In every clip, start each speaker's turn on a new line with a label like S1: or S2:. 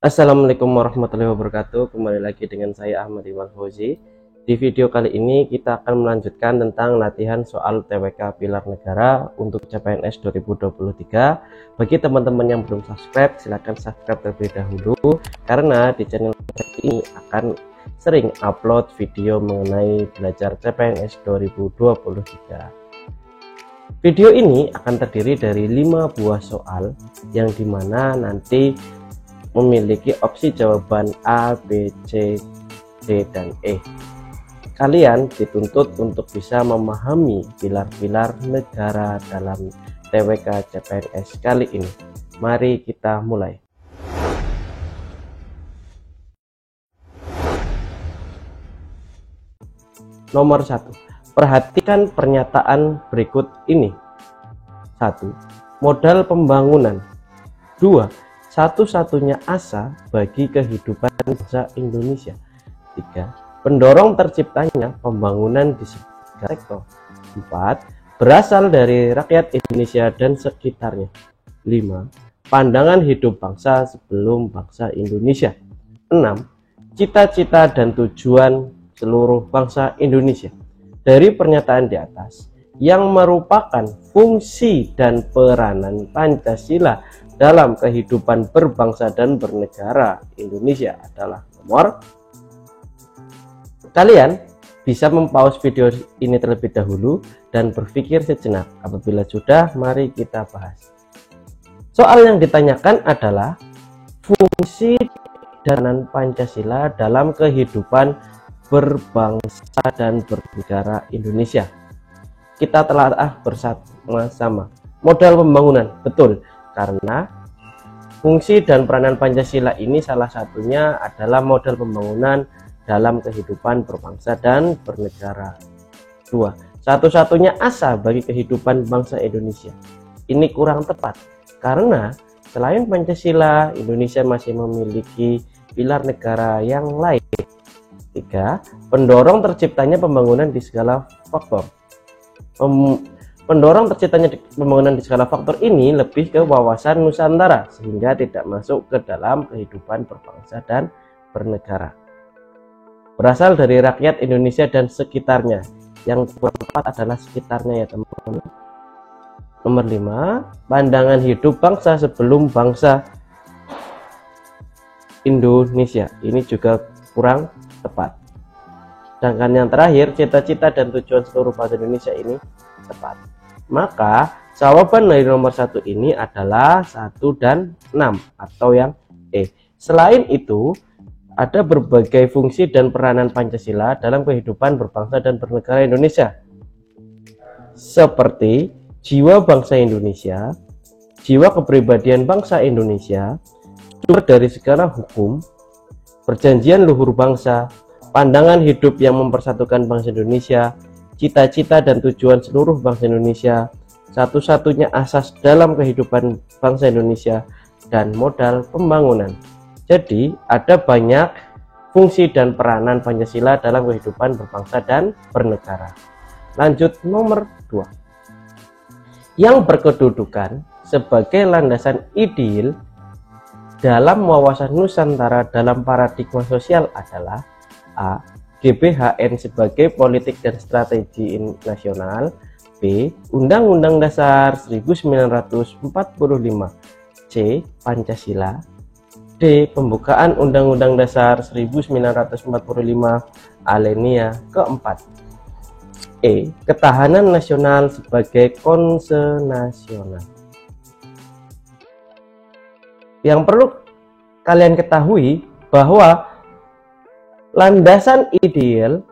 S1: Assalamualaikum warahmatullahi wabarakatuh. Kembali lagi dengan saya Ahmad Iwan Fauzi. Di video kali ini kita akan melanjutkan tentang latihan soal TWK Pilar Negara untuk CPNS 2023. Bagi teman-teman yang belum subscribe, silahkan subscribe terlebih dahulu, karena di channel ini akan sering upload video mengenai belajar CPNS 2023. Video ini akan terdiri dari 5 buah soal yang dimana nanti memiliki opsi jawaban A, B, C, D, dan E. Kalian dituntut untuk bisa memahami pilar-pilar negara dalam TWK CPNS kali ini. Mari kita mulai. Nomor 1. Perhatikan pernyataan berikut ini. 1. Modal pembangunan. 2. Satu-satunya asa bagi kehidupan bangsa Indonesia. 3. Pendorong terciptanya pembangunan di segala sektor. 4. Berasal dari rakyat Indonesia dan sekitarnya. 5. Pandangan hidup bangsa sebelum bangsa Indonesia. 6. Cita-cita dan tujuan seluruh bangsa Indonesia. Dari pernyataan di atas, yang merupakan fungsi dan peranan Pancasila dalam kehidupan berbangsa dan bernegara Indonesia adalah nomor. Kalian bisa mempause video ini terlebih dahulu dan berpikir sejenak. Apabila sudah, mari kita bahas. Soal yang ditanyakan adalah fungsi dan peranan Pancasila dalam kehidupan berbangsa dan bernegara Indonesia. Kita telah bersama-sama. Modal pembangunan, betul. Karena fungsi dan peranan Pancasila ini salah satunya adalah modal pembangunan dalam kehidupan berbangsa dan bernegara. 2. Satu-satunya asa bagi kehidupan bangsa Indonesia. Ini kurang tepat, karena selain Pancasila, Indonesia masih memiliki pilar negara yang lain. 3. Pendorong terciptanya pembangunan di segala faktor. Pendorong terciptanya pembangunan di segala faktor ini lebih ke wawasan Nusantara, sehingga tidak masuk ke dalam kehidupan berbangsa dan bernegara. Berasal dari rakyat Indonesia dan sekitarnya. Yang tepat adalah sekitarnya ya teman-teman. Nomor 5. Pandangan hidup bangsa sebelum bangsa Indonesia. Ini juga kurang tepat. Sedangkan yang terakhir, cita-cita dan tujuan seluruh bangsa Indonesia ini tepat. Maka jawaban dari nomor 1 ini adalah 1 dan 6 atau yang E. Selain itu, ada berbagai fungsi dan peranan Pancasila dalam kehidupan berbangsa dan bernegara Indonesia, seperti jiwa bangsa Indonesia, jiwa kepribadian bangsa Indonesia, sumber dari segala hukum, perjanjian luhur bangsa, pandangan hidup yang mempersatukan bangsa Indonesia, cita-cita dan tujuan seluruh bangsa Indonesia, satu-satunya asas dalam kehidupan bangsa Indonesia, dan modal pembangunan. Jadi ada banyak fungsi dan peranan Pancasila dalam kehidupan berbangsa dan bernegara. Lanjut nomor 2. Yang berkedudukan sebagai landasan ideal dalam wawasan Nusantara dalam paradigma sosial adalah A. GBHN sebagai politik dan strategi nasional. B. Undang-Undang Dasar 1945. C. Pancasila. D. Pembukaan Undang-Undang Dasar 1945 alinea keempat. E. Ketahanan nasional sebagai konsenasional. Yang perlu kalian ketahui bahwa landasan ideal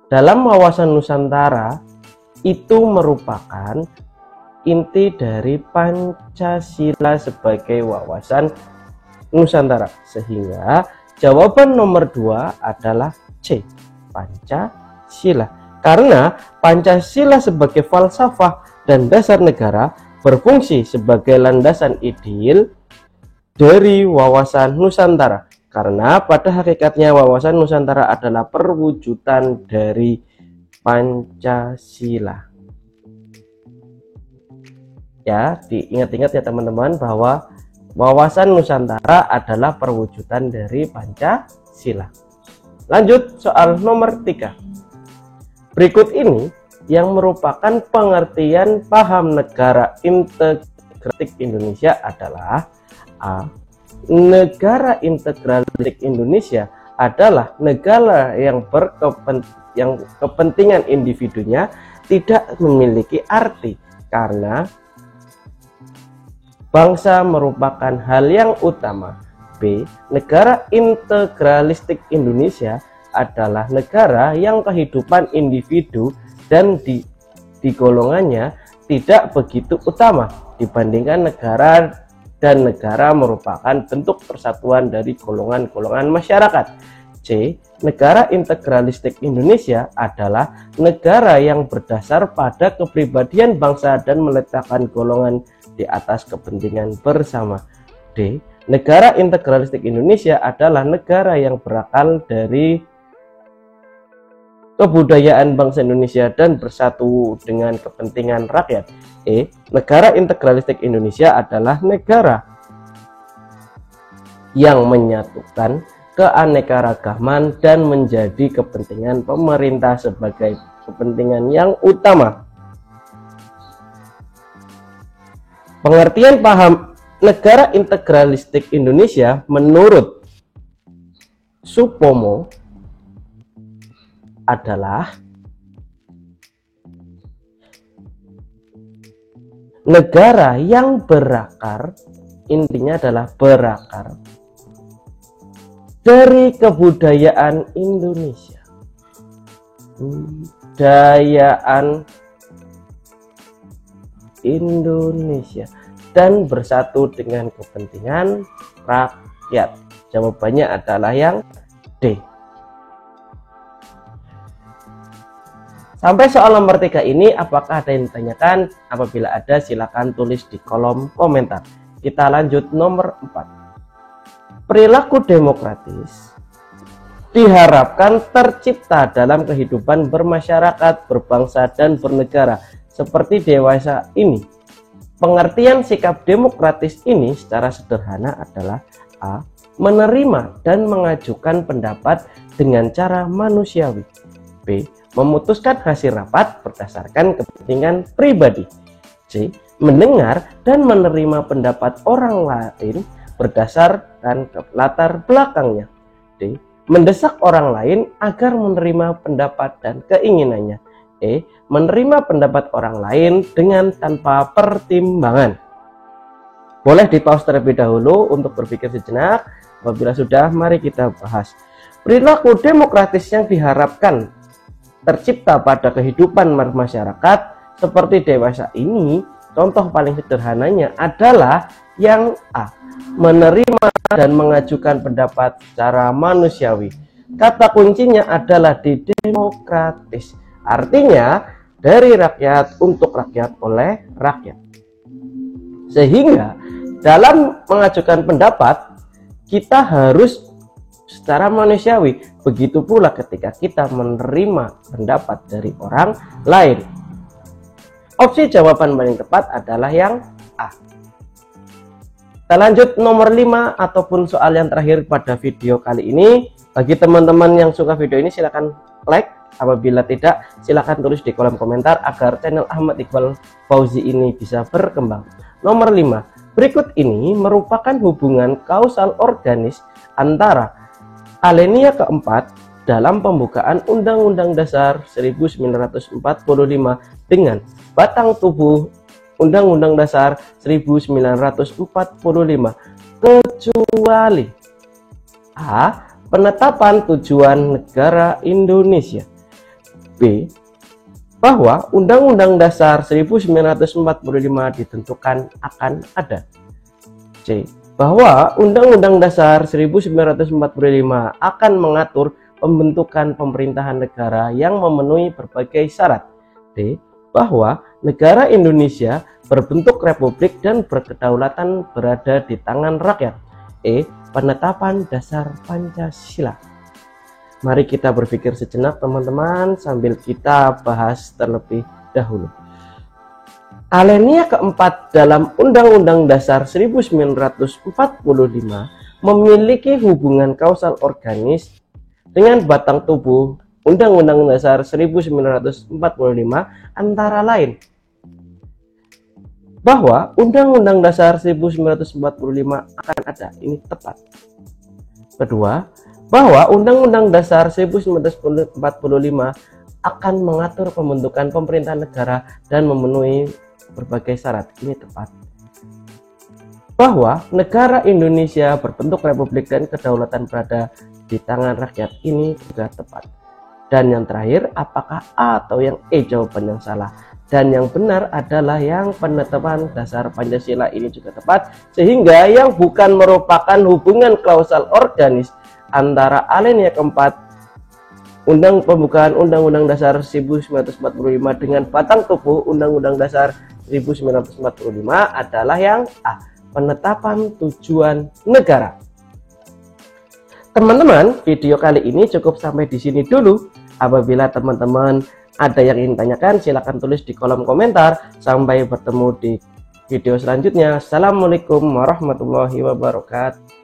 S1: dalam wawasan Nusantara itu merupakan inti dari Pancasila sebagai wawasan Nusantara, sehingga jawaban nomor 2 adalah C, Pancasila. Karena Pancasila sebagai falsafah dan dasar negara berfungsi sebagai landasan ideal dari wawasan Nusantara. Karena pada hakikatnya wawasan Nusantara adalah perwujudan dari Pancasila. Ya, diingat-ingat ya teman-teman bahwa wawasan Nusantara adalah perwujudan dari Pancasila. Lanjut soal nomor 3. Berikut ini yang merupakan pengertian paham negara integratif Indonesia adalah: A. Negara integratif Indonesia adalah negara yang kepentingan individunya tidak memiliki arti karena bangsa merupakan hal yang utama. B. Negara integralistik Indonesia adalah negara yang kehidupan individu dan di golongannya tidak begitu utama dibandingkan negara, dan negara merupakan bentuk persatuan dari golongan-golongan masyarakat. C. Negara integralistik Indonesia adalah negara yang berdasar pada kepribadian bangsa dan meletakkan golongan di atas kepentingan bersama. D. Negara integralistik Indonesia adalah negara yang berakal dari kebudayaan bangsa Indonesia dan bersatu dengan kepentingan rakyat. E. Negara integralistik Indonesia adalah negara yang menyatukan keanekaragaman dan menjadi kepentingan pemerintah sebagai kepentingan yang utama. Pengertian paham negara integralistik Indonesia menurut Supomo adalah negara yang berakar, intinya adalah berakar dari kebudayaan Indonesia, kebudayaan Indonesia dan bersatu dengan kepentingan rakyat. Jawabannya adalah yang D. Sampai soal nomor 3 ini, apakah ada yang ditanyakan? Apabila ada, silakan tulis di kolom komentar. Kita lanjut nomor 4. Perilaku demokratis diharapkan tercipta dalam kehidupan bermasyarakat, berbangsa, dan bernegara seperti dewasa ini. Pengertian sikap demokratis ini secara sederhana adalah: A. Menerima dan mengajukan pendapat dengan cara manusiawi. B. Memutuskan hasil rapat berdasarkan kepentingan pribadi. C. Mendengar dan menerima pendapat orang lain berdasarkan latar belakangnya. D. Mendesak orang lain agar menerima pendapat dan keinginannya. E. Menerima pendapat orang lain dengan tanpa pertimbangan. Boleh di-pause terlebih dahulu untuk berpikir sejenak. Apabila sudah, mari kita bahas. Perilaku demokratis yang diharapkan tercipta pada kehidupan masyarakat seperti dewasa ini, contoh paling sederhananya adalah yang A. Menerima dan mengajukan pendapat secara manusiawi. Kata kuncinya adalah di demokratis. Artinya dari rakyat, untuk rakyat, oleh rakyat. Sehingga dalam mengajukan pendapat kita harus secara manusiawi. Begitu pula ketika kita menerima pendapat dari orang lain. Opsi jawaban paling tepat adalah yang A. Kita lanjut nomor 5 ataupun soal yang terakhir pada video kali ini. Bagi teman-teman yang suka video ini, silahkan like. Apabila tidak, silahkan tulis di kolom komentar agar channel Ahmad Iqbal Fauzi ini bisa berkembang. Nomor 5. Berikut ini merupakan hubungan kausal organis antara alinea keempat dalam pembukaan Undang-Undang Dasar 1945 dengan batang tubuh Undang-Undang Dasar 1945, kecuali A. Penetapan tujuan negara Indonesia. B. Bahwa Undang-Undang Dasar 1945 ditentukan akan ada. C. Bahwa Undang-Undang Dasar 1945 akan mengatur pembentukan pemerintahan negara yang memenuhi berbagai syarat. D. Bahwa negara Indonesia berbentuk republik dan berkedaulatan berada di tangan rakyat. E. Penetapan dasar Pancasila. Mari kita berpikir sejenak teman-teman sambil kita bahas terlebih dahulu. Alinea keempat dalam Undang-Undang Dasar 1945 memiliki hubungan kausal organis dengan batang tubuh Undang-Undang Dasar 1945 antara lain bahwa Undang-Undang Dasar 1945 akan ada, ini tepat. Kedua, bahwa Undang-Undang Dasar 1945 akan mengatur pembentukan pemerintahan negara dan memenuhi berbagai syarat, ini tepat. Bahwa negara Indonesia berbentuk republik dan kedaulatan berada di tangan rakyat, ini juga tepat. Dan yang terakhir, apakah A atau yang E jawaban yang salah? Dan yang benar adalah yang penetapan dasar Pancasila, ini juga tepat. Sehingga yang bukan merupakan hubungan klausal organis antara alinea keempat pembukaan Undang-Undang Dasar 1945 dengan batang tubuh Undang-Undang Dasar 1945 adalah yang A, penetapan tujuan negara. Teman-teman, video kali ini cukup sampai di sini dulu. Apabila teman-teman ada yang ingin tanyakan, silahkan tulis di kolom komentar. Sampai bertemu di video selanjutnya. Assalamualaikum warahmatullahi wabarakatuh.